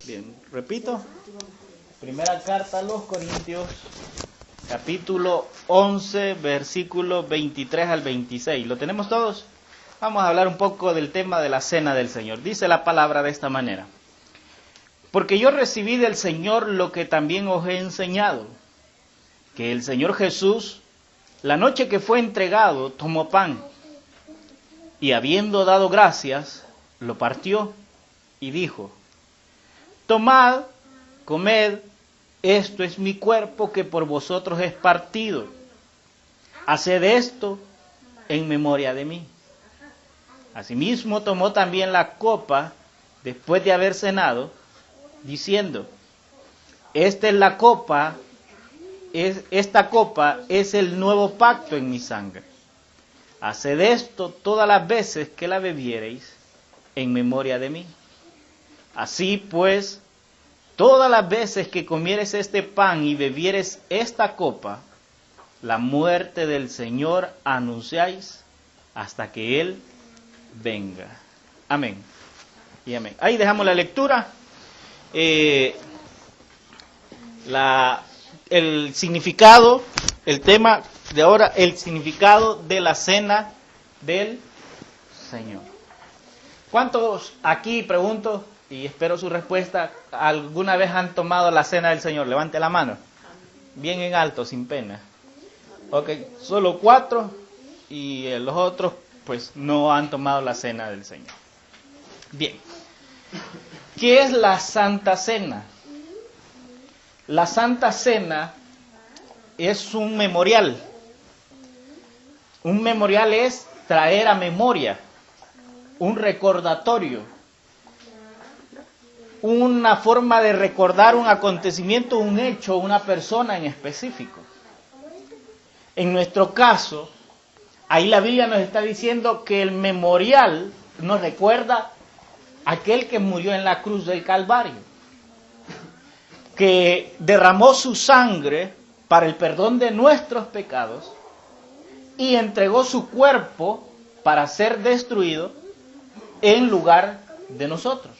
Bien, repito. Primera carta a los Corintios, capítulo 11, versículos 23 al 26. ¿Lo tenemos todos? Vamos a hablar un poco del tema de la cena del Señor. Dice la palabra de esta manera: porque yo recibí del Señor lo que también os he enseñado, que el Señor Jesús, la noche que fue entregado, tomó pan, y habiendo dado gracias, lo partió y dijo: tomad, comed, esto es mi cuerpo que por vosotros es partido. Haced esto en memoria de mí. Asimismo tomó también la copa después de haber cenado, diciendo: esta copa es el nuevo pacto en mi sangre. Haced esto todas las veces que la bebiereis en memoria de mí. Así pues, todas las veces que comieres este pan y bebieres esta copa, la muerte del Señor anunciáis hasta que Él venga. Amén y amén. Ahí dejamos la lectura. El significado, el tema de ahora, el significado de la cena del Señor. ¿Cuántos aquí, pregunto, y espero su respuesta, alguna vez han tomado la cena del Señor? Levante la mano, bien en alto, sin pena. Ok, solo 4, y los otros pues no han tomado la cena del Señor. Bien, ¿qué es la Santa Cena? La Santa Cena es un memorial. Un memorial es traer a memoria, un recordatorio, una forma de recordar un acontecimiento, un hecho, una persona en específico. En nuestro caso, ahí la Biblia nos está diciendo que el memorial nos recuerda a aquel que murió en la cruz del Calvario, que derramó su sangre para el perdón de nuestros pecados y entregó su cuerpo para ser destruido en lugar de nosotros.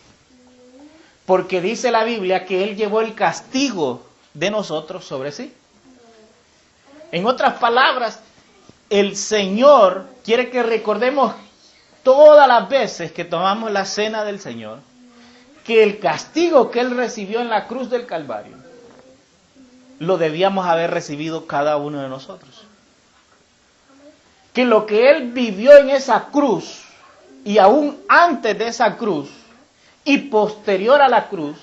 Porque dice la Biblia que Él llevó el castigo de nosotros sobre sí. En otras palabras, el Señor quiere que recordemos todas las veces que tomamos la cena del Señor, que el castigo que Él recibió en la cruz del Calvario, lo debíamos haber recibido cada uno de nosotros. Que lo que Él vivió en esa cruz, y aún antes de esa cruz, y posterior a la cruz,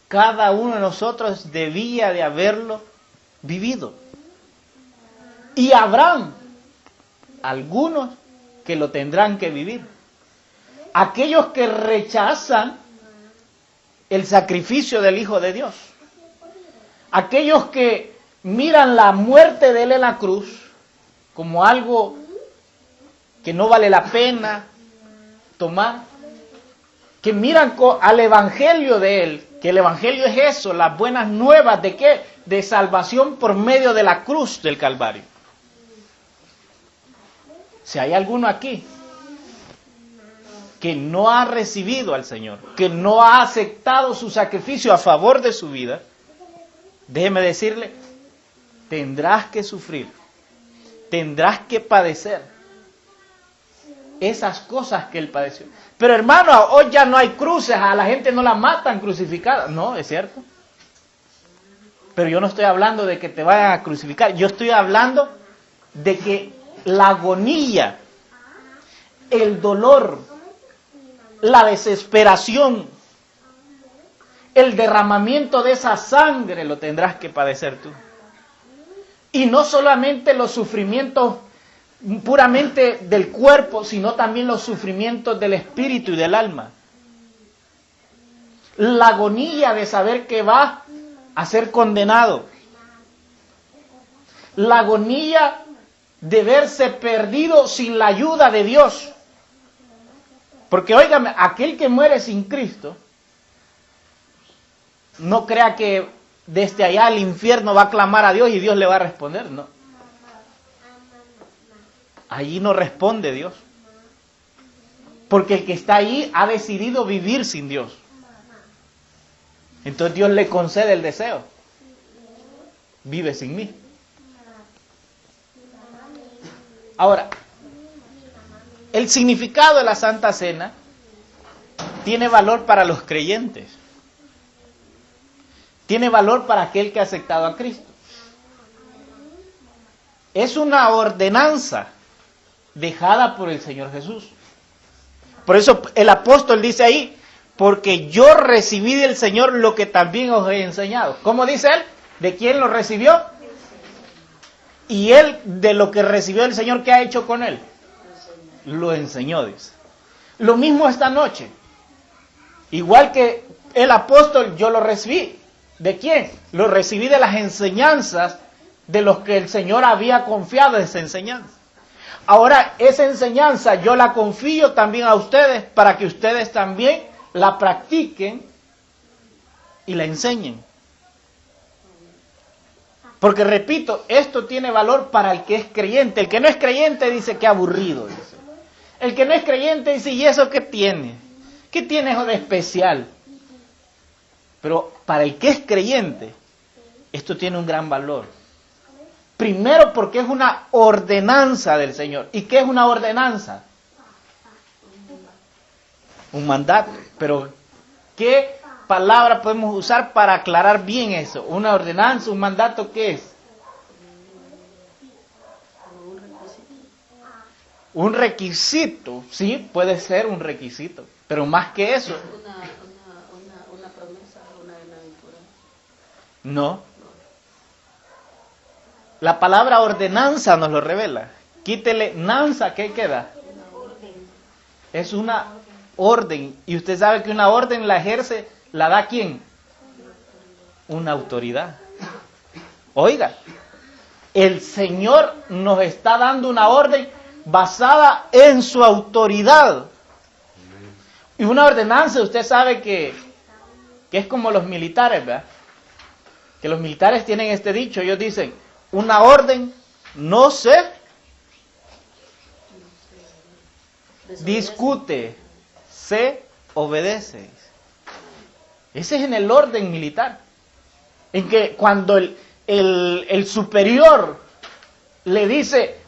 cada uno de nosotros debía de haberlo vivido. Y habrán algunos que lo tendrán que vivir. Aquellos que rechazan el sacrificio del Hijo de Dios. Aquellos que miran la muerte de Él en la cruz como algo que no vale la pena tomar. Que miran al Evangelio de Él, que el Evangelio es eso, las buenas nuevas de ¿qué? De salvación por medio de la cruz del Calvario. Si hay alguno aquí que no ha recibido al Señor, que no ha aceptado su sacrificio a favor de su vida, déjeme decirle, tendrás que sufrir, tendrás que padecer esas cosas que Él padeció. Pero hermano, hoy ya no hay cruces, a la gente no la matan crucificada. No, es cierto. Pero yo no estoy hablando de que te vayan a crucificar, yo estoy hablando de que la agonía, el dolor, la desesperación, el derramamiento de esa sangre lo tendrás que padecer tú. Y no solamente los sufrimientos puramente del cuerpo, sino también los sufrimientos del espíritu y del alma. La agonía de saber que va a ser condenado. La agonía de verse perdido sin la ayuda de Dios. Porque óigame, aquel que muere sin Cristo, no crea que desde allá al infierno va a clamar a Dios y Dios le va a responder, no. Allí no responde Dios. Porque el que está allí ha decidido vivir sin Dios. Entonces Dios le concede el deseo. Vive sin mí. Ahora, el significado de la Santa Cena tiene valor para los creyentes. Tiene valor para aquel que ha aceptado a Cristo. Es una ordenanza dejada por el Señor Jesús. Por eso el apóstol dice ahí, porque yo recibí del Señor lo que también os he enseñado. ¿Cómo dice él? ¿De quién lo recibió? Y él, de lo que recibió del Señor, ¿qué ha hecho con él? Lo enseñó, dice. Lo mismo esta noche. Igual que el apóstol, yo lo recibí. ¿De quién? Lo recibí de las enseñanzas de los que el Señor había confiado esa enseñanza. Ahora, esa enseñanza yo la confío también a ustedes para que ustedes también la practiquen y la enseñen. Porque repito, esto tiene valor para el que es creyente. El que no es creyente dice que aburrido. Dice. El que no es creyente dice, ¿y eso qué tiene? ¿Qué tiene eso de especial? Pero para el que es creyente, esto tiene un gran valor. Primero porque es una ordenanza del Señor. ¿Y qué es una ordenanza? Un mandato. Pero ¿qué palabra podemos usar para aclarar bien eso? Una ordenanza, un mandato, ¿qué es? Un requisito, sí, puede ser un requisito, pero más que eso. Una promesa, una bienaventuranza. No. La palabra ordenanza nos lo revela. Quítele nanza, ¿qué queda? Es una orden. Y usted sabe que una orden la ejerce, ¿la da quién? Una autoridad. Oiga, el Señor nos está dando una orden basada en su autoridad. Y una ordenanza, usted sabe que es como los militares, ¿verdad? Que los militares tienen este dicho, ellos dicen, una orden no se discute, se obedece. Ese es en el orden militar. En que cuando el superior le dice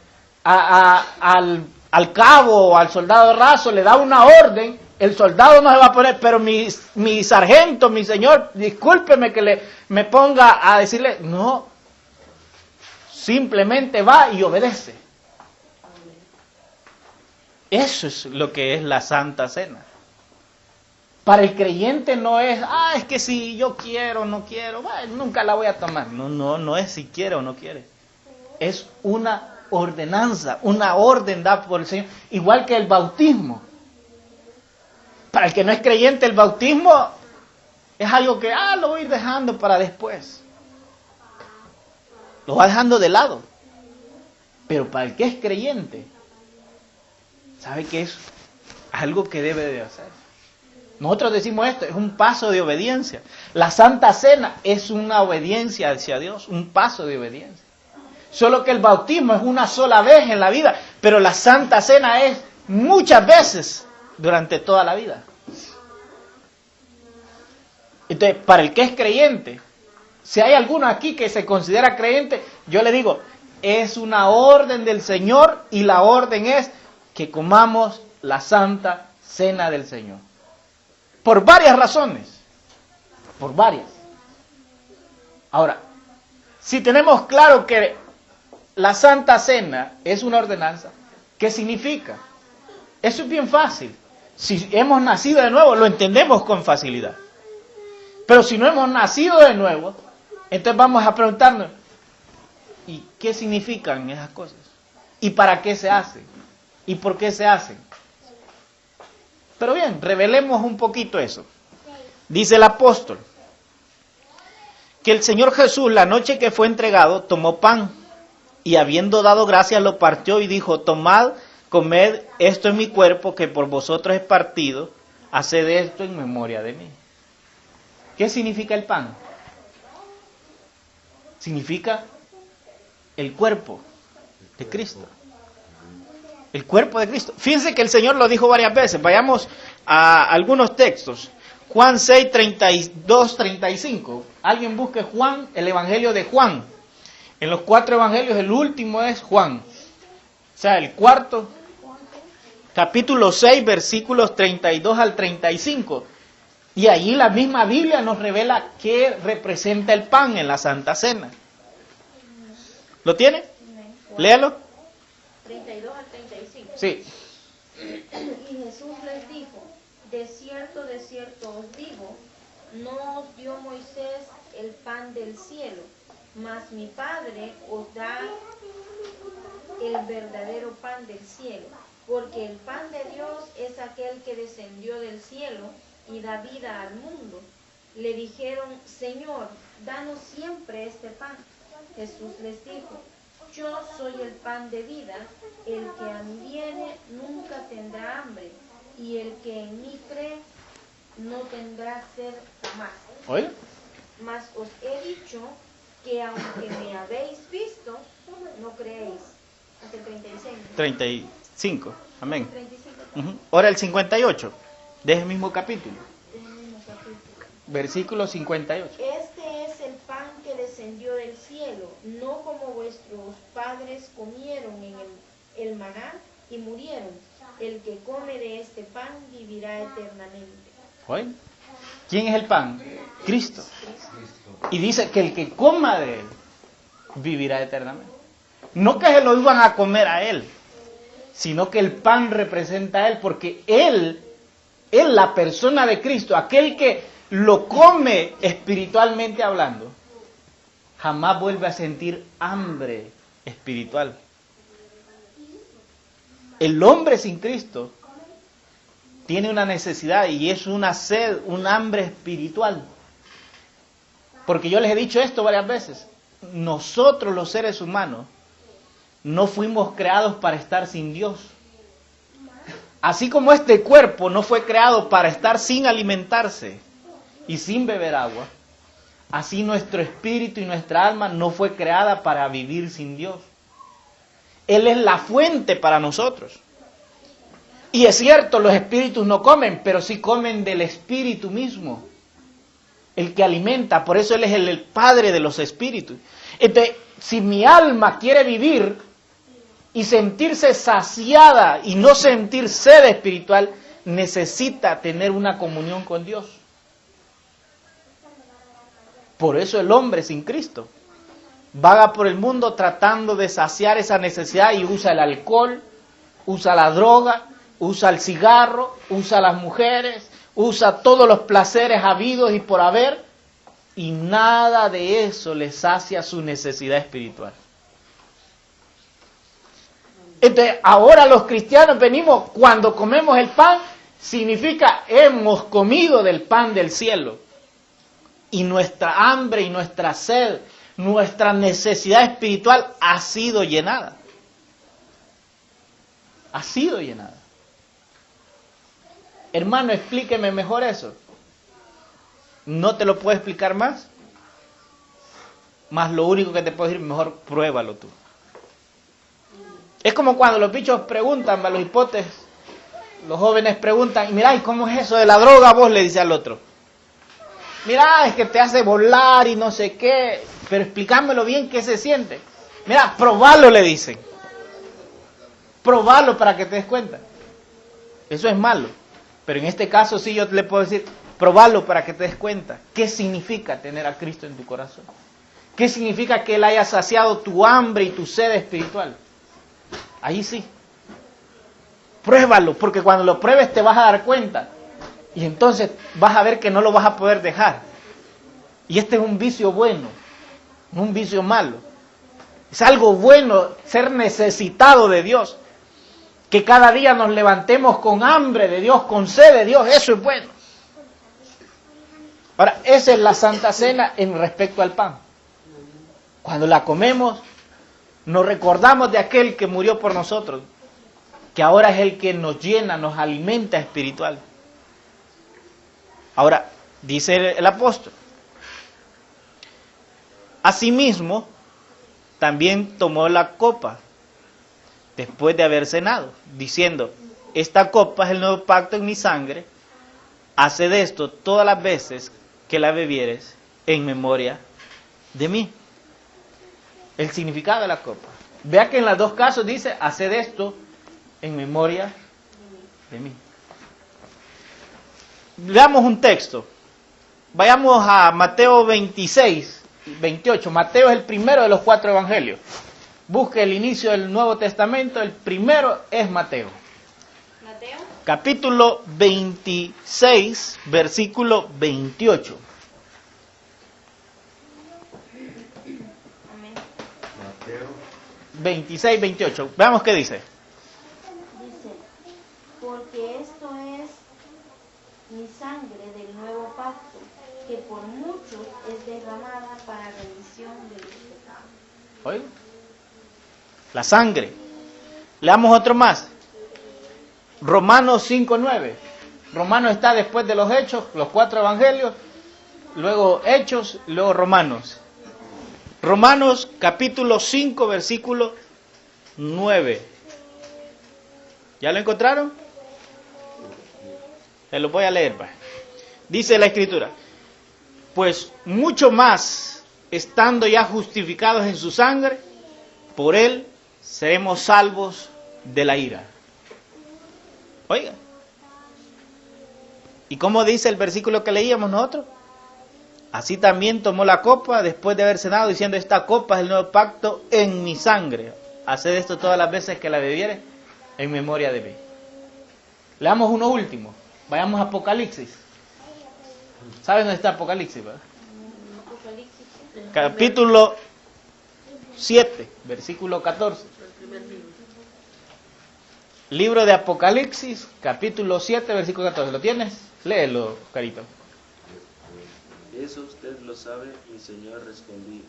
al cabo o al soldado raso, le da una orden, el soldado no se va a poner, pero mi sargento, mi señor, discúlpeme que me ponga a decirle, no, simplemente va y obedece. Eso es lo que es la Santa Cena. Para el creyente no es, es que si yo quiero o no quiero, nunca la voy a tomar. No es si quiere o no quiere. Es una ordenanza, una orden dada por el Señor. Igual que el bautismo. Para el que no es creyente, el bautismo es algo que, lo voy a ir dejando para después. Lo va dejando de lado. Pero para el que es creyente, sabe que es algo que debe de hacer. Nosotros decimos esto, es un paso de obediencia. La Santa Cena es una obediencia hacia Dios, un paso de obediencia. Solo que el bautismo es una sola vez en la vida, pero la Santa Cena es muchas veces durante toda la vida. Entonces, para el que es creyente, si hay alguno aquí que se considera creyente, yo le digo, es una orden del Señor y la orden es que comamos la Santa Cena del Señor. Por varias razones. Por varias. Ahora, si tenemos claro que la Santa Cena es una ordenanza, ¿qué significa? Eso es bien fácil. Si hemos nacido de nuevo, lo entendemos con facilidad. Pero si no hemos nacido de nuevo, entonces vamos a preguntarnos, ¿y qué significan esas cosas? ¿Y para qué se hacen? ¿Y por qué se hacen? Pero bien, revelemos un poquito eso. Dice el apóstol que el Señor Jesús, la noche que fue entregado, tomó pan y habiendo dado gracias lo partió y dijo, tomad, comed, esto es mi cuerpo que por vosotros es partido, haced esto en memoria de mí. ¿Qué significa el pan? Significa el cuerpo de Cristo. El cuerpo de Cristo. Fíjense que el Señor lo dijo varias veces. Vayamos a algunos textos. Juan 6, 32, 35. Alguien busque Juan, el Evangelio de Juan. En los 4 evangelios el último es Juan. O sea, el cuarto, capítulo 6, versículos 32 al 35. Y allí la misma Biblia nos revela qué representa el pan en la Santa Cena. ¿Lo tiene? Léalo. 32 al 35. Sí. Y Jesús les dijo, de cierto os digo, no os dio Moisés el pan del cielo, mas mi Padre os da el verdadero pan del cielo, porque el pan de Dios es aquel que descendió del cielo y da vida al mundo. Le dijeron, Señor, danos siempre este pan. Jesús les dijo, yo soy el pan de vida, el que a mí viene nunca tendrá hambre, y el que en mí cree no tendrá sed jamás. ¿Oye? Mas os he dicho que aunque me habéis visto, no creéis. Hasta el 36. 35. Amén. 35. Ahora el 58, de ese mismo capítulo. Mismo capítulo. Versículo 58. Este es el pan que descendió del cielo, no como vuestros padres comieron en el maná y murieron. El que come de este pan vivirá eternamente. ¿Oye? ¿Quién es el pan? Cristo. Y dice que el que coma de él vivirá eternamente. No que se lo iban a comer a él, sino que el pan representa a él, porque él, la persona de Cristo, aquel que lo come espiritualmente hablando, jamás vuelve a sentir hambre espiritual. El hombre sin Cristo tiene una necesidad y es una sed, un hambre espiritual. Porque yo les he dicho esto varias veces. Nosotros los seres humanos no fuimos creados para estar sin Dios. Así como este cuerpo no fue creado para estar sin alimentarse y sin beber agua, así nuestro espíritu y nuestra alma no fue creada para vivir sin Dios. Él es la fuente para nosotros. Y es cierto, los espíritus no comen, pero sí comen del espíritu mismo, el que alimenta. Por eso Él es el Padre de los espíritus. Entonces, si mi alma quiere vivir y sentirse saciada y no sentir sed espiritual, necesita tener una comunión con Dios. Por eso el hombre sin Cristo vaga por el mundo tratando de saciar esa necesidad y usa el alcohol, usa la droga, usa el cigarro, usa las mujeres, usa todos los placeres habidos y por haber, y nada de eso le sacia su necesidad espiritual. Entonces, ahora los cristianos venimos, cuando comemos el pan, significa hemos comido del pan del cielo. Y nuestra hambre y nuestra sed, nuestra necesidad espiritual ha sido llenada. Ha sido llenada. Hermano, explíqueme mejor eso. ¿No te lo puedo explicar más? Más lo único que te puedo decir, mejor pruébalo tú. Es como cuando los bichos preguntan, a los hipotes, los jóvenes preguntan, y mirá, ¿y cómo es eso de la droga? Vos le dice al otro. Mirá, es que te hace volar y no sé qué, pero explícamelo bien qué se siente. Mirá, probalo, le dicen. Probalo para que te des cuenta. Eso es malo. Pero en este caso sí yo le puedo decir, probalo para que te des cuenta. ¿Qué significa tener a Cristo en tu corazón? ¿Qué significa que Él haya saciado tu hambre y tu sed espiritual? Ahí sí. Pruébalo, porque cuando lo pruebes te vas a dar cuenta. Y entonces vas a ver que no lo vas a poder dejar. Y este es un vicio bueno, no un vicio malo. Es algo bueno ser necesitado de Dios. Que cada día nos levantemos con hambre de Dios, con sed de Dios, eso es bueno. Ahora, esa es la Santa Cena en respecto al pan. Cuando la comemos, nos recordamos de aquel que murió por nosotros, que ahora es el que nos llena, nos alimenta espiritual. Ahora, dice el apóstol, asimismo, también tomó la copa, después de haber cenado, diciendo, esta copa es el nuevo pacto en mi sangre, haced esto todas las veces que la bebieres en memoria de mí. El significado de la copa. Vea que en los dos casos dice, haced esto en memoria de mí. Veamos un texto. Vayamos a Mateo 26, 28. Mateo es el primero de los 4 evangelios. Busque el inicio del Nuevo Testamento. El primero es Mateo. Mateo. Capítulo 26, versículo 28. Amén. Mateo 26, 28. Veamos qué dice. Dice, porque esto es mi sangre del nuevo pacto, que por muchos es derramada para remisión de los pecados. Oiga. La sangre. Leamos otro más. Romanos 5:9. Romanos está después de los Hechos, los 4 evangelios, luego Hechos, luego Romanos. Romanos capítulo 5, versículo 9. ¿Ya lo encontraron? Se lo voy a leer, pues. Dice la Escritura: pues mucho más, estando ya justificados en su sangre, por él seremos salvos de la ira. Oiga. ¿Y cómo dice el versículo que leíamos nosotros? Así también tomó la copa después de haber cenado, diciendo: esta copa es el nuevo pacto en mi sangre. Haced esto todas las veces que la bebiere en memoria de mí. Leamos uno último. Vayamos a Apocalipsis. ¿Saben dónde está Apocalipsis, verdad? Apocalipsis. Capítulo 7, versículo 14. El primer libro. Libro de Apocalipsis, capítulo 7, versículo 14. ¿Lo tienes? Léelo, Carito. Eso usted lo sabe, mi Señor, respondí.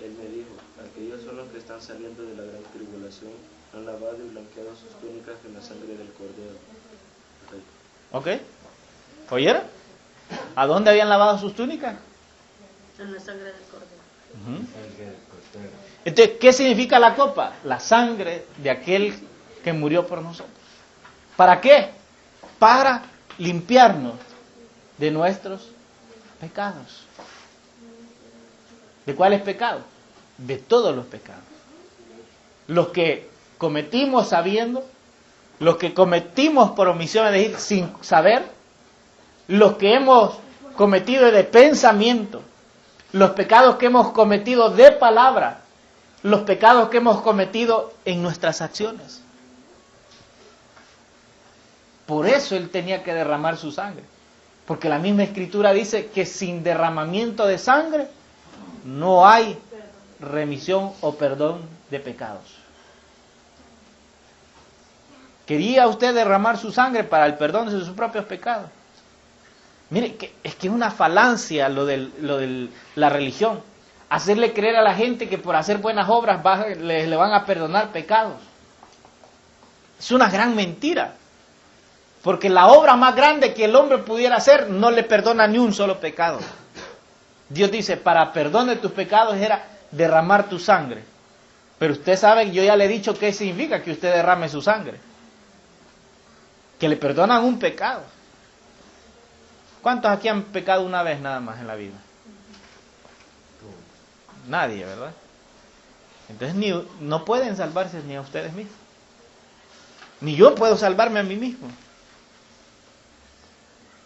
Él me dijo: aquellos son los que están saliendo de la gran tribulación, han lavado y blanqueado sus túnicas en la sangre del Cordero. ¿Ok? ¿Oyeron? ¿A dónde habían lavado sus túnicas? En la sangre del cordero. Ujú. Entonces, ¿qué significa la copa? La sangre de aquel que murió por nosotros. ¿Para qué? Para limpiarnos de nuestros pecados. ¿De cuáles pecados? De todos los pecados. Los que cometimos sabiendo, los que cometimos por omisión, es decir, sin saber, los que hemos cometido de pensamiento, los pecados que hemos cometido de palabra, los pecados que hemos cometido en nuestras acciones. Por eso Él tenía que derramar su sangre. Porque la misma Escritura dice que sin derramamiento de sangre no hay remisión o perdón de pecados. ¿Quería usted derramar su sangre para el perdón de sus propios pecados? Mire, es que es una falacia lo de la religión. Hacerle creer a la gente que por hacer buenas obras le van a perdonar pecados. Es una gran mentira. Porque la obra más grande que el hombre pudiera hacer no le perdona ni un solo pecado. Dios dice, para perdón de tus pecados era derramar tu sangre. Pero usted sabe, yo ya le he dicho qué significa que usted derrame su sangre. Que le perdonan un pecado. ¿Cuántos aquí han pecado una vez nada más en la vida? Nadie, ¿verdad? Entonces no pueden salvarse ni a ustedes mismos. Ni yo puedo salvarme a mí mismo.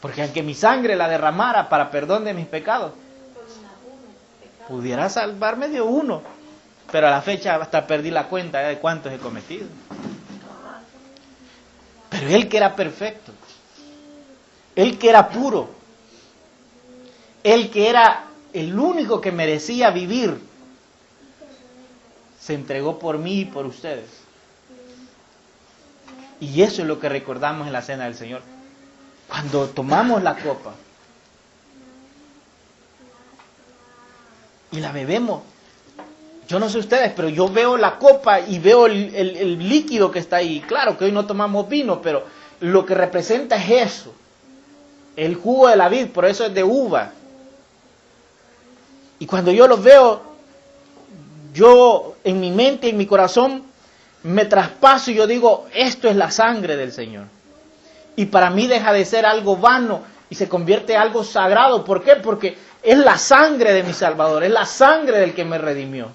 Porque aunque mi sangre la derramara para perdón de mis pecados, pudiera salvarme de uno. Pero a la fecha hasta perdí la cuenta de cuántos he cometido. Pero Él que era perfecto, Él que era puro, Él que era el único que merecía vivir, se entregó por mí y por ustedes. Y eso es lo que recordamos en la cena del Señor. Cuando tomamos la copa y la bebemos, yo no sé ustedes, pero yo veo la copa y veo el líquido que está ahí. Claro que hoy no tomamos vino, pero lo que representa es eso. El jugo de la vid, por eso es de uva. Y cuando yo lo veo, yo en mi mente, en mi corazón, me traspaso y yo digo, esto es la sangre del Señor. Y para mí deja de ser algo vano y se convierte en algo sagrado. ¿Por qué? Porque es la sangre de mi Salvador, es la sangre del que me redimió.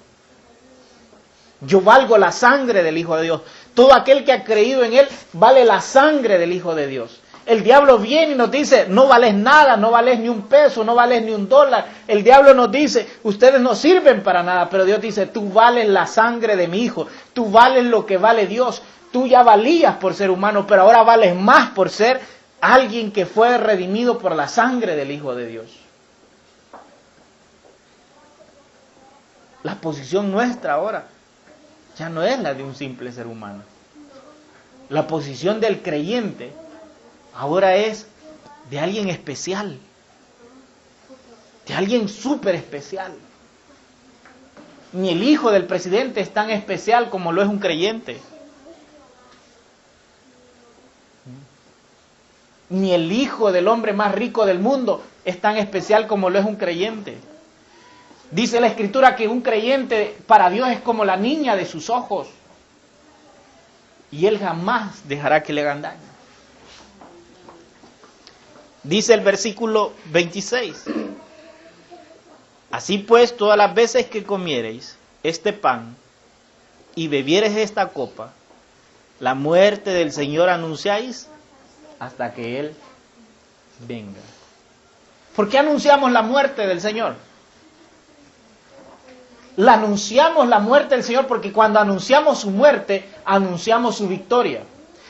Yo valgo la sangre del Hijo de Dios. Todo aquel que ha creído en Él vale la sangre del Hijo de Dios. El diablo viene y nos dice, no vales nada, no vales ni un peso, no vales ni un dólar. El diablo nos dice, ustedes no sirven para nada, pero Dios dice, tú vales la sangre de mi Hijo, tú vales lo que vale Dios. Tú ya valías por ser humano, pero ahora vales más por ser alguien que fue redimido por la sangre del Hijo de Dios. La posición nuestra ahora ya no es la de un simple ser humano. La posición del creyente ahora es de alguien especial, de alguien súper especial. Ni el hijo del presidente es tan especial como lo es un creyente. Ni el hijo del hombre más rico del mundo es tan especial como lo es un creyente. Dice la Escritura que un creyente para Dios es como la niña de sus ojos. Y Él jamás dejará que le hagan daño. Dice el versículo 26. Así pues, todas las veces que comiereis este pan y bebiereis esta copa, la muerte del Señor anunciáis hasta que Él venga. ¿Por qué anunciamos la muerte del Señor? La anunciamos la muerte del Señor porque cuando anunciamos su muerte, anunciamos su victoria.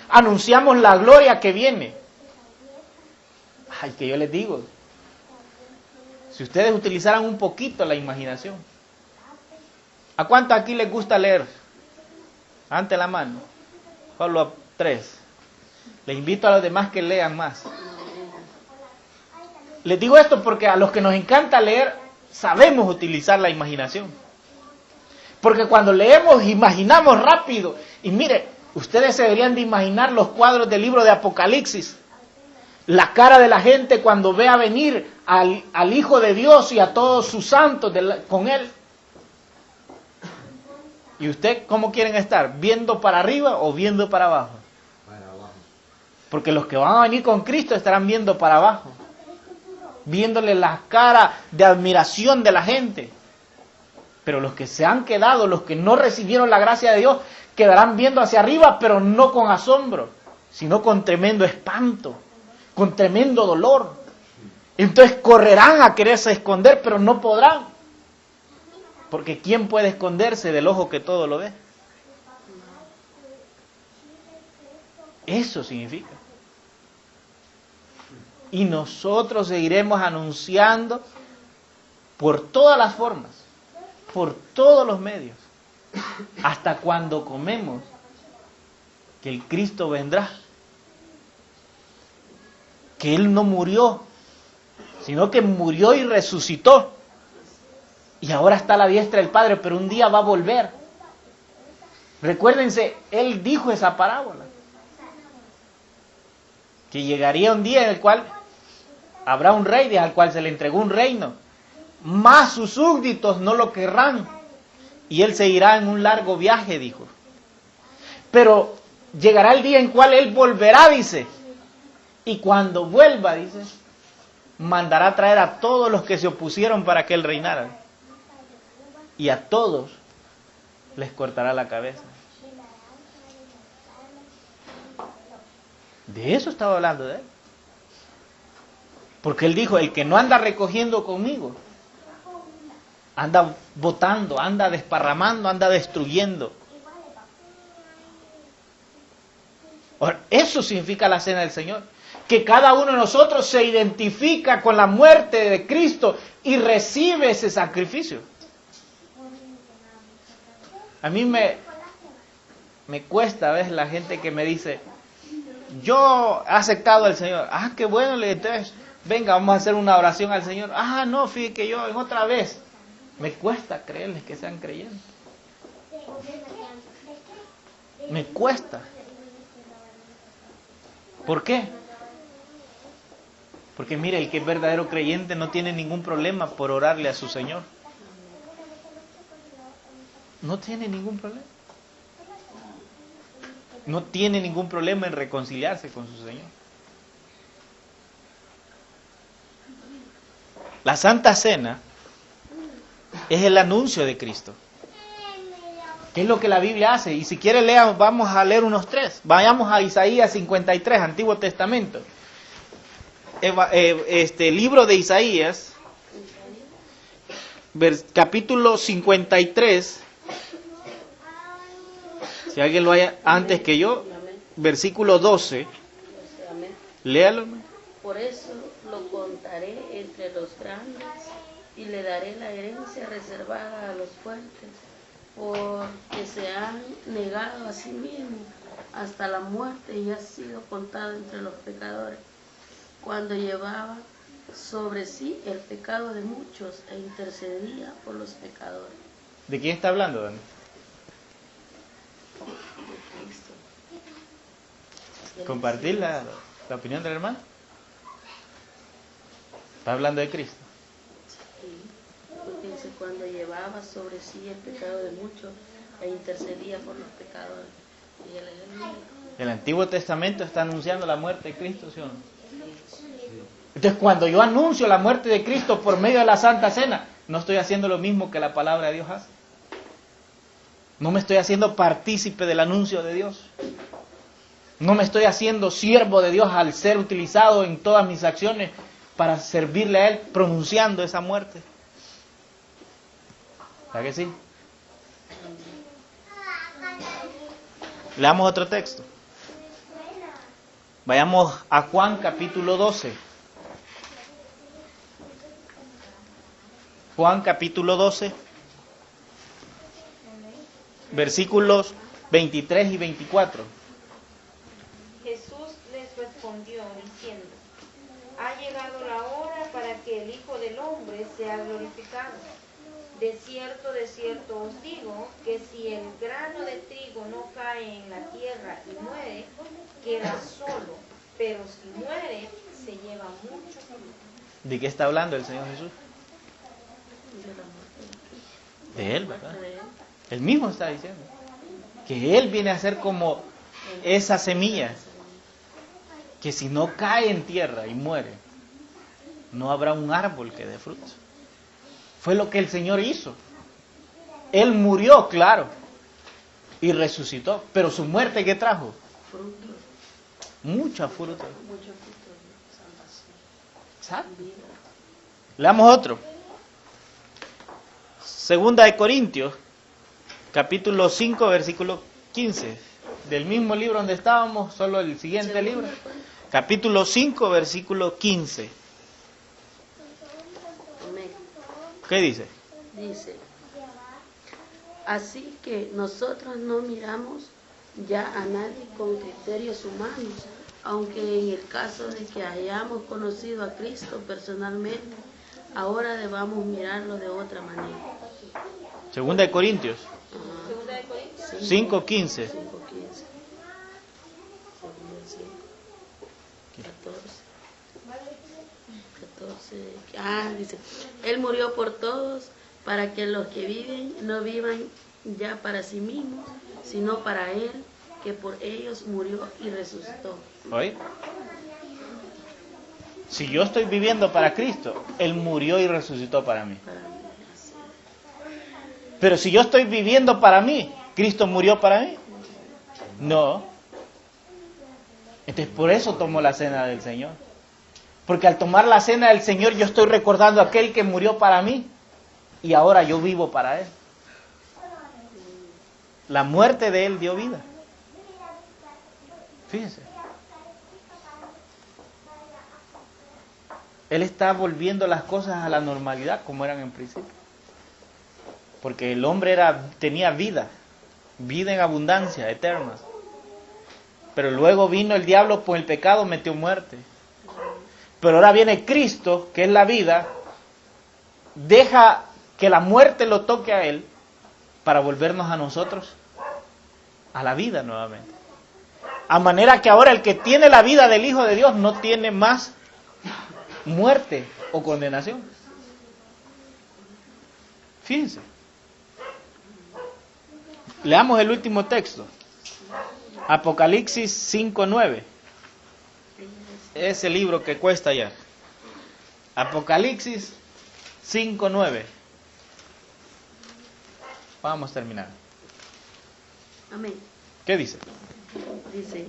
Anunciamos la gloria que viene. Ay, que yo les digo, si ustedes utilizaran un poquito la imaginación. ¿A cuánto aquí les gusta leer? Ante la mano. Solo a 3. Les invito a los demás que lean más. Les digo esto porque a los que nos encanta leer, sabemos utilizar la imaginación. Porque cuando leemos, imaginamos rápido. Y mire, ustedes se deberían de imaginar los cuadros del libro de Apocalipsis. La cara de la gente cuando vea venir al Hijo de Dios y a todos sus santos con Él. ¿Y usted cómo quieren estar? ¿Viendo para arriba o viendo para abajo? Para abajo. Porque los que van a venir con Cristo estarán viendo para abajo. Viéndole la cara de admiración de la gente. Pero los que se han quedado, los que no recibieron la gracia de Dios, quedarán viendo hacia arriba, pero no con asombro, sino con tremendo espanto, con tremendo dolor. Entonces correrán a quererse esconder, pero no podrán. Porque ¿quién puede esconderse del ojo que todo lo ve? Eso significa. Y nosotros seguiremos anunciando por todas las formas, por todos los medios, hasta cuando comemos que el Cristo vendrá. Que Él no murió, sino que murió y resucitó. Y ahora está a la diestra del Padre, pero un día va a volver. Recuérdense, Él dijo esa parábola. Que llegaría un día en el cual habrá un rey al cual se le entregó un reino. Más sus súbditos no lo querrán. Y Él se irá en un largo viaje, dijo. Pero llegará el día en cual Él volverá, dice. Y cuando vuelva, dice, mandará a traer a todos los que se opusieron para que Él reinara. Y a todos les cortará la cabeza. De eso estaba hablando de Él. Porque Él dijo, el que no anda recogiendo conmigo, anda botando, anda desparramando, anda destruyendo. Ahora, eso significa la cena del Señor. Que cada uno de nosotros se identifica con la muerte de Cristo y recibe ese sacrificio. A mí me cuesta a veces la gente que me dice, yo he aceptado al Señor. Ah, qué bueno, le entonces, venga, vamos a hacer una oración al Señor. Ah, no, fíjate que yo en otra vez. Me cuesta creerles que sean creyentes. Me cuesta. ¿Por qué? Porque mire, el que es verdadero creyente no tiene ningún problema por orarle a su Señor. No tiene ningún problema. No tiene ningún problema en reconciliarse con su Señor. La Santa Cena es el anuncio de Cristo. ¿Qué es lo que la Biblia hace? Y si quiere leamos, vamos a leer unos 3. Vayamos a Isaías 53, Antiguo Testamento. Libro de Isaías, capítulo 53. Si alguien lo haya antes que yo, versículo 12. Léalo. Por eso lo contaré entre los grandes y le daré la herencia reservada a los fuertes, porque se han negado a sí mismos hasta la muerte y ha sido contado entre los pecadores, cuando llevaba sobre sí el pecado de muchos e intercedía por los pecadores. ¿De quién está hablando, Dani? De Cristo. ¿Compartir la opinión del hermano? ¿Está hablando de Cristo? Sí, porque dice cuando llevaba sobre sí el pecado de muchos e intercedía por los pecadores. Y él es el único. El Antiguo Testamento está anunciando la muerte de Cristo, ¿sí o no? Entonces, cuando yo anuncio la muerte de Cristo por medio de la Santa Cena, no estoy haciendo lo mismo que la palabra de Dios hace. No me estoy haciendo partícipe del anuncio de Dios. No me estoy haciendo siervo de Dios al ser utilizado en todas mis acciones para servirle a Él, pronunciando esa muerte. ¿Verdad que sí? Leamos otro texto. Vayamos a Juan capítulo 12. Juan capítulo 12, versículos 23 y 24. Jesús les respondió diciendo: ha llegado la hora para que el Hijo del Hombre sea glorificado. De cierto os digo, que si el grano de trigo no cae en la tierra y muere, queda solo, pero si muere, se lleva mucho fruto. ¿De qué está hablando el Señor Jesús? De Él, ¿verdad? Él mismo está diciendo que Él viene a ser como esa semilla, que si no cae en tierra y muere, no habrá un árbol que dé frutos. Fue lo que el Señor hizo. Él murió, claro, y resucitó, pero su muerte, ¿qué trajo? Frutos. Mucha fruta. Mucho fruto. ¿Sabe? Leamos otro. Segunda de Corintios, capítulo 5, versículo 15. Del mismo libro donde estábamos, solo el siguiente libro. Capítulo 5, versículo 15. Amén. ¿Qué dice? Dice: así que nosotros no miramos ya a nadie con criterios humanos, aunque en el caso de que hayamos conocido a Cristo personalmente, ahora debamos mirarlo de otra manera. Segunda de Corintios Segunda de Corintios 5, 15. 5:15. Segundo 14. Dice: Él murió por todos, para que los que viven no vivan ya para sí mismos, sino para Él, que por ellos murió y resucitó. ¿Oye? Si yo estoy viviendo para Cristo, Él murió y resucitó para mí. Para mí, así. Pero si yo estoy viviendo para mí, ¿Cristo murió para mí? No. Entonces por eso tomo la cena del Señor. Porque al tomar la cena del Señor yo estoy recordando a aquel que murió para mí y ahora yo vivo para Él. La muerte de Él dio vida. Fíjense. Él está volviendo las cosas a la normalidad como eran en principio. Porque el hombre tenía vida en abundancia, eterna. Pero luego vino el diablo, por el pecado metió muerte. Pero ahora viene Cristo, que es la vida, deja que la muerte lo toque a Él para volvernos a nosotros a la vida nuevamente. A manera que ahora el que tiene la vida del Hijo de Dios no tiene más muerte o condenación. Fíjense. Leamos el último texto. Apocalipsis 5:9. Ese libro que cuesta ya. Apocalipsis 5:9. Vamos a terminar. Amén. ¿Qué dice? Dice,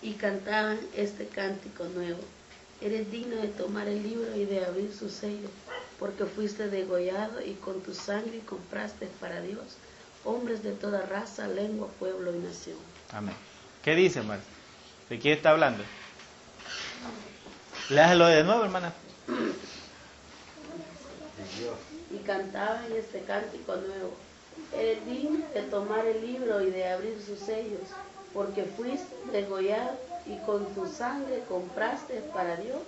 y cantaban este cántico nuevo. Eres digno de tomar el libro y de abrir su sello, porque fuiste degollado y con tu sangre compraste para Dios hombres de toda raza, lengua, pueblo y nación. Amén. ¿Qué dice, hermano? ¿De quién está hablando? Léalo de nuevo, hermana. Y cantaban este cántico nuevo. Eres digno de tomar el libro y de abrir sus sellos, porque fuiste degollado y con tu sangre compraste para Dios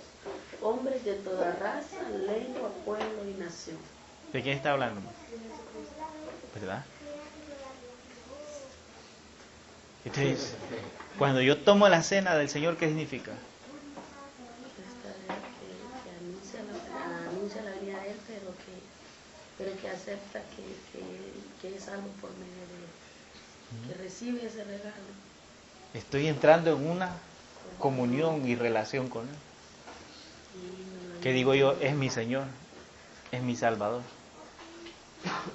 hombres de toda raza, lengua, pueblo y nación. ¿De quién está hablando, hermano? ¿Verdad? Entonces, cuando yo tomo la cena del Señor, ¿qué significa? Que anuncia la venida de Él, pero que acepta que es algo por medio de Él, que recibe ese regalo. Estoy entrando en una comunión y relación con Él. ¿Qué digo yo? Es mi Señor, es mi Salvador.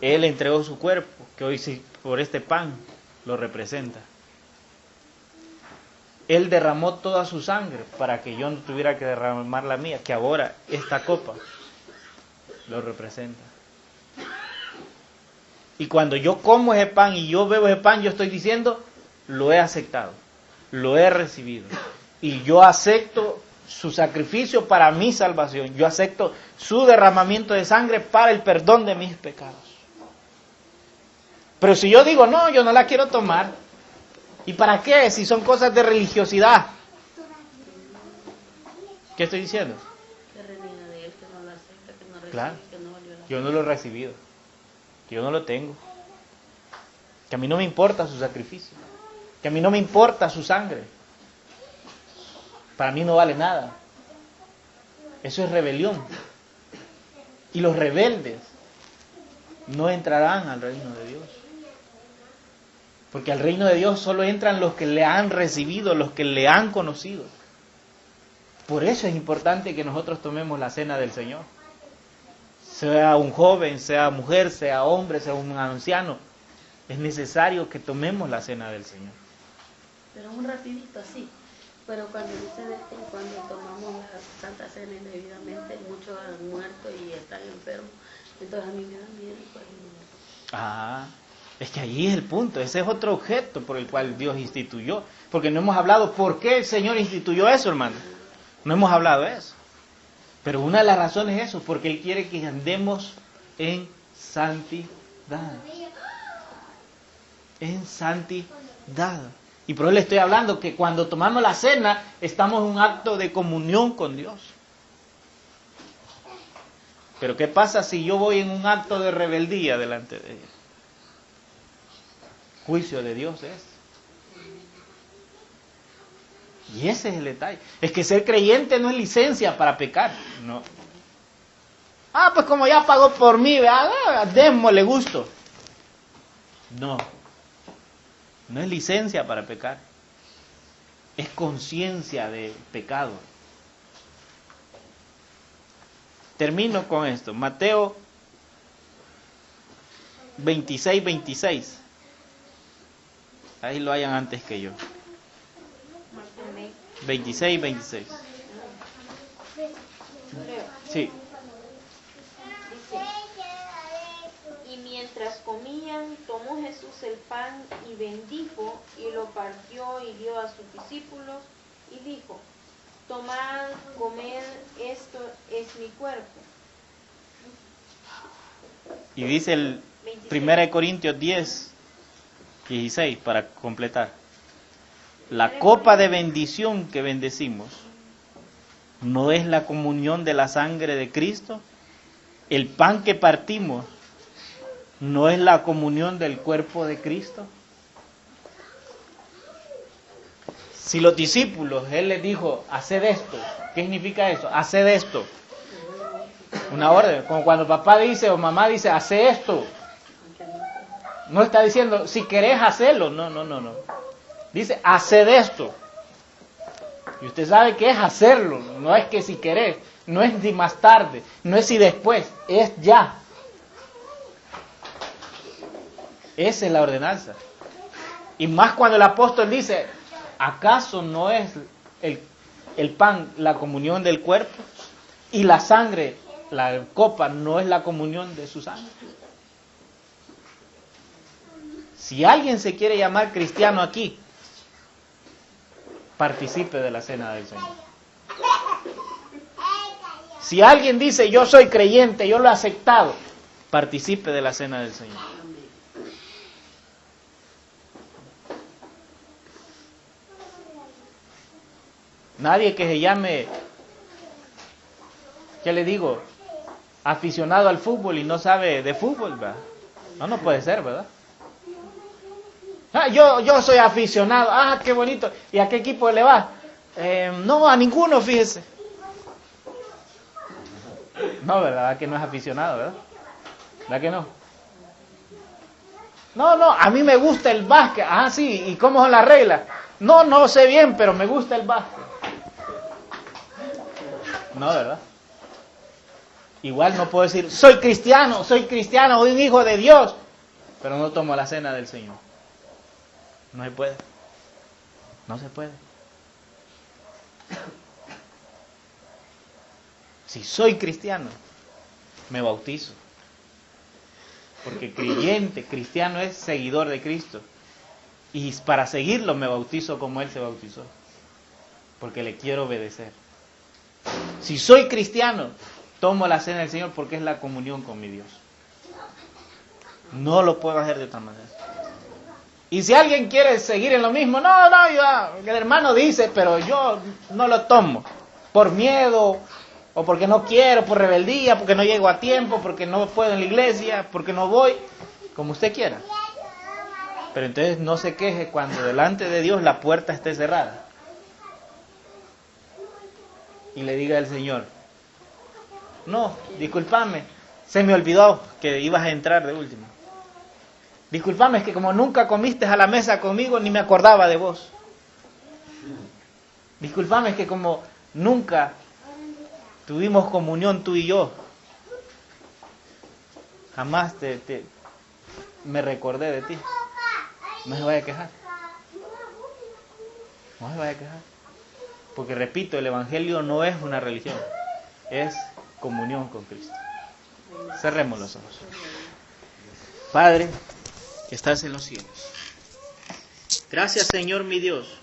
Él entregó su cuerpo, que hoy sí, por este pan lo representa. Él derramó toda su sangre para que yo no tuviera que derramar la mía, que ahora esta copa lo representa. Y cuando yo como ese pan y yo bebo ese pan, yo estoy diciendo, lo he aceptado, lo he recibido. Y yo acepto su sacrificio para mi salvación. Yo acepto su derramamiento de sangre para el perdón de mis pecados. Pero si yo digo, no, yo no la quiero tomar, ¿y para qué? Si son cosas de religiosidad. ¿Qué estoy diciendo? Que reniega de Él, que no lo acepta, que no recibe, Claro. que no valió la Yo no lo he recibido, que yo no lo tengo, que a mí no me importa su sacrificio, que a mí no me importa su sangre. Para mí no vale nada. Eso es rebelión. Y los rebeldes no entrarán al reino de Dios. Porque al reino de Dios solo entran los que le han recibido, los que le han conocido. Por eso es importante que nosotros tomemos la cena del Señor. Sea un joven, sea mujer, sea hombre, sea un anciano. Es necesario que tomemos la cena del Señor. Pero un rapidito así. Pero cuando dice de que cuando tomamos la Santa Cena indebidamente, muchos han muerto y están enfermos. Entonces a mí me da miedo. Pues, es que ahí es el punto. Ese es otro objeto por el cual Dios instituyó. Porque no hemos hablado por qué el Señor instituyó eso, hermano. No hemos hablado de eso. Pero una de las razones es eso, porque Él quiere que andemos en santidad. En santidad. Y por eso le estoy hablando que cuando tomamos la cena, estamos en un acto de comunión con Dios. Pero ¿qué pasa si yo voy en un acto de rebeldía delante de Dios? Juicio de Dios es. Y ese es el detalle. Es que ser creyente no es licencia para pecar. No. Pues como ya pagó por mí, démosle gusto. No. No es licencia para pecar. Es conciencia de pecado. Termino con esto. Mateo 26:26. Ahí lo hayan antes que yo. 26:26. Sí. Y mientras comían, tomó Jesús el pan y bendijo, y lo partió y dio a sus discípulos, y dijo: tomad, comed, esto es mi cuerpo. Y dice el 1 Corintios 10:16 para completar. La copa de bendición que bendecimos no es la comunión de la sangre de Cristo. El pan que partimos no es la comunión del cuerpo de Cristo. Si los discípulos, Él les dijo, haced esto. ¿Qué significa eso? Haced esto. Una orden, como cuando papá dice o mamá dice, haced esto. No está diciendo, si querés hacerlo. No. Dice, haced esto. Y usted sabe que es hacerlo, no es que si querés. no es ni más tarde, no es si después, es ya. Esa es la ordenanza. Y más cuando el apóstol dice, ¿acaso no es el pan la comunión del cuerpo? Y la sangre, la copa, no es la comunión de su sangre. Si alguien se quiere llamar cristiano aquí, participe de la cena del Señor. Si alguien dice, yo soy creyente, yo lo he aceptado, participe de la cena del Señor. Nadie que se llame, ¿qué le digo? Aficionado al fútbol y no sabe de fútbol, ¿verdad? No puede ser, ¿verdad? Yo soy aficionado, qué bonito. ¿Y a qué equipo le va? No, a ninguno, fíjese. No, ¿verdad? Que no es aficionado, ¿verdad? ¿Verdad que no? No, a mí me gusta el básquet. Sí, ¿y cómo son las reglas? No sé bien, pero me gusta el básquet. No, ¿verdad? Igual no puedo decir, soy cristiano, soy un hijo de Dios, pero no tomo la cena del Señor. No se puede. No se puede. Si soy cristiano, me bautizo. Porque cristiano es seguidor de Cristo. Y para seguirlo me bautizo como Él se bautizó. Porque le quiero obedecer. Si soy cristiano, tomo la cena del Señor porque es la comunión con mi Dios. No lo puedo hacer de otra manera. Y si alguien quiere seguir en lo mismo, el hermano dice, pero yo no lo tomo. Por miedo, o porque no quiero, por rebeldía, porque no llego a tiempo, porque no puedo en la iglesia, porque no voy, como usted quiera. Pero entonces no se queje cuando delante de Dios la puerta esté cerrada. Y le diga al Señor, no, discúlpame, se me olvidó que ibas a entrar de último. Discúlpame, es que como nunca comiste a la mesa conmigo, ni me acordaba de vos. Discúlpame, es que como nunca tuvimos comunión tú y yo, jamás me recordé de ti. No se vaya a quejar. No se vaya a quejar. Porque repito, el Evangelio no es una religión, es comunión con Cristo. Cerremos los ojos. Padre, que estás en los cielos. Gracias, Señor mi Dios,